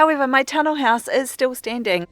However, my tunnel house is still standing.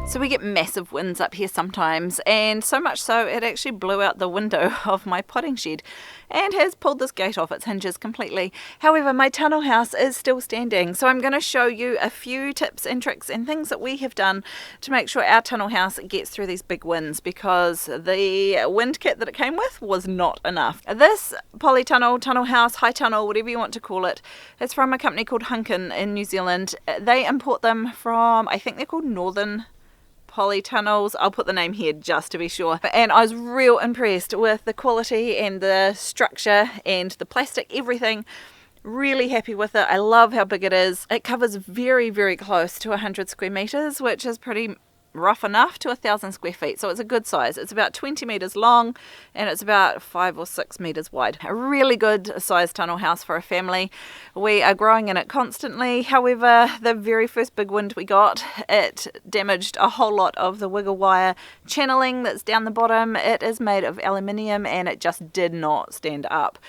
So we get massive winds up here sometimes, and so much so it actually blew out the window of my potting shed and has pulled this gate off its hinges completely. However, my tunnel house is still standing, so I'm going to show you a few tips and tricks and things that we have done to make sure our tunnel house gets through these big winds, because the wind kit that it came with was not enough. This polytunnel, tunnel house, high tunnel, whatever you want to call it, it's from a company called Hunkin in New Zealand. They import them from, I think they're called Northern Polytunnels. I'll put the name here just to be sure. And I was real impressed with the quality and the structure and the plastic, everything. Really happy with it. I love how big it is. It covers very, very close to 100 square meters, which is pretty rough enough to 1,000 square feet. So it's a good size. It's about 20 meters long and it's about 5 or 6 meters wide. A really good sized tunnel house for a family. We are growing in it constantly. However, the very first big wind we got, it damaged a whole lot of the wiggle wire channeling that's down the bottom. It is made of aluminium and it just did not stand up.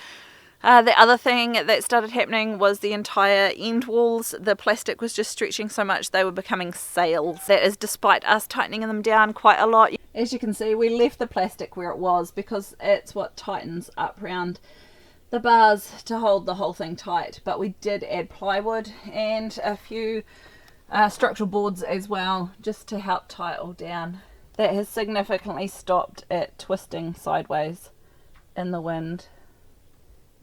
The other thing that started happening was the entire end walls, the plastic was just stretching so much they were becoming sails. That is despite us tightening them down quite a lot. As you can see, we left the plastic where it was because it's what tightens up around the bars to hold the whole thing tight. But we did add plywood and a few structural boards as well, just to help tie it all down. That has significantly stopped it twisting sideways in the wind.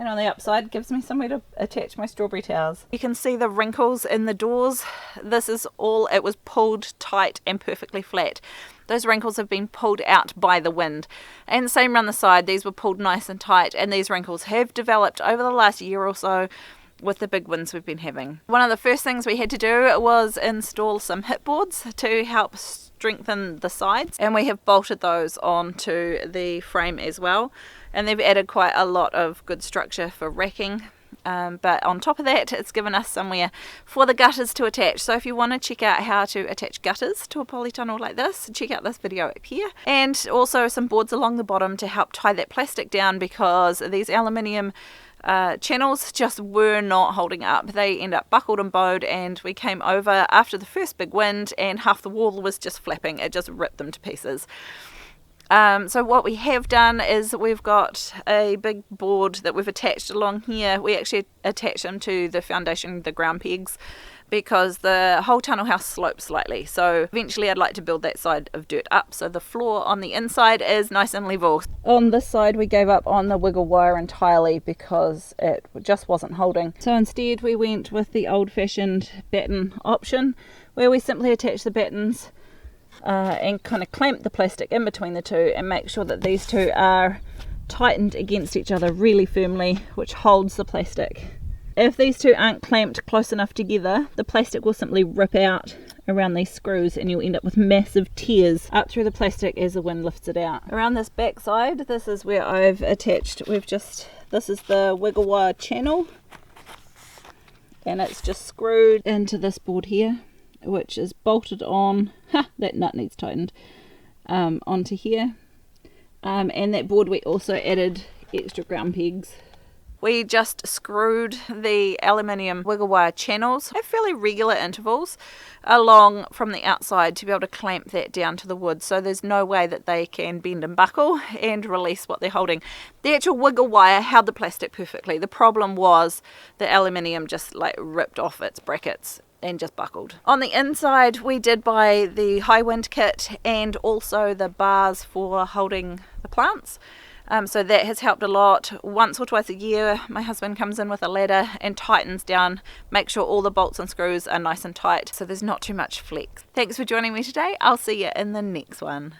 And on the upside gives me somewhere to attach my strawberry towers. You can see the wrinkles in the doors. This is all, it was pulled tight and perfectly flat. Those wrinkles have been pulled out by the wind. And the same around the side, these were pulled nice and tight, and these wrinkles have developed over the last year or so with the big winds we've been having. One of the first things we had to do was install some hip boards to help strengthen the sides, and we have bolted those onto the frame as well, and they've added quite a lot of good structure for racking. But on top of that, it's given us somewhere for the gutters to attach. So if you want to check out how to attach gutters to a polytunnel like this, check out this video up here. And also some boards along the bottom to help tie that plastic down, because these aluminium channels just were not holding up. They end up buckled and bowed, and we came over after the first big wind and half the wall was just flapping. It just ripped them to pieces. So what we have done is we've got a big board that we've attached along here. We actually attach them to the foundation, the ground pegs, because the whole tunnel house slopes slightly. So eventually I'd like to build that side of dirt up so the floor on the inside is nice and level. On this side we gave up on the wiggle wire entirely because it just wasn't holding. So instead we went with the old-fashioned batten option, where we simply attach the battens and kind of clamp the plastic in between the two and make sure that these two are tightened against each other really firmly, which holds the plastic. If these two aren't clamped close enough together, the plastic will simply rip out around these screws and you'll end up with massive tears up through the plastic as the wind lifts it out. Around this back side, this is where I've attached, this is the wiggle wire channel, and it's just screwed into this board here, which is bolted on, that nut needs tightened, onto here. And that board we also added extra ground pegs. We just screwed the aluminium wiggle wire channels at fairly regular intervals along from the outside to be able to clamp that down to the wood, so there's no way that they can bend and buckle and release what they're holding. The actual wiggle wire held the plastic perfectly. The problem was the aluminium just like ripped off its brackets and just buckled. On the inside we did buy the high wind kit and also the bars for holding the plants. So that has helped a lot. Once or twice a year my husband comes in with a ladder and tightens down, make sure all the bolts and screws are nice and tight so there's not too much flex. Thanks for joining me today. I'll see you in the next one.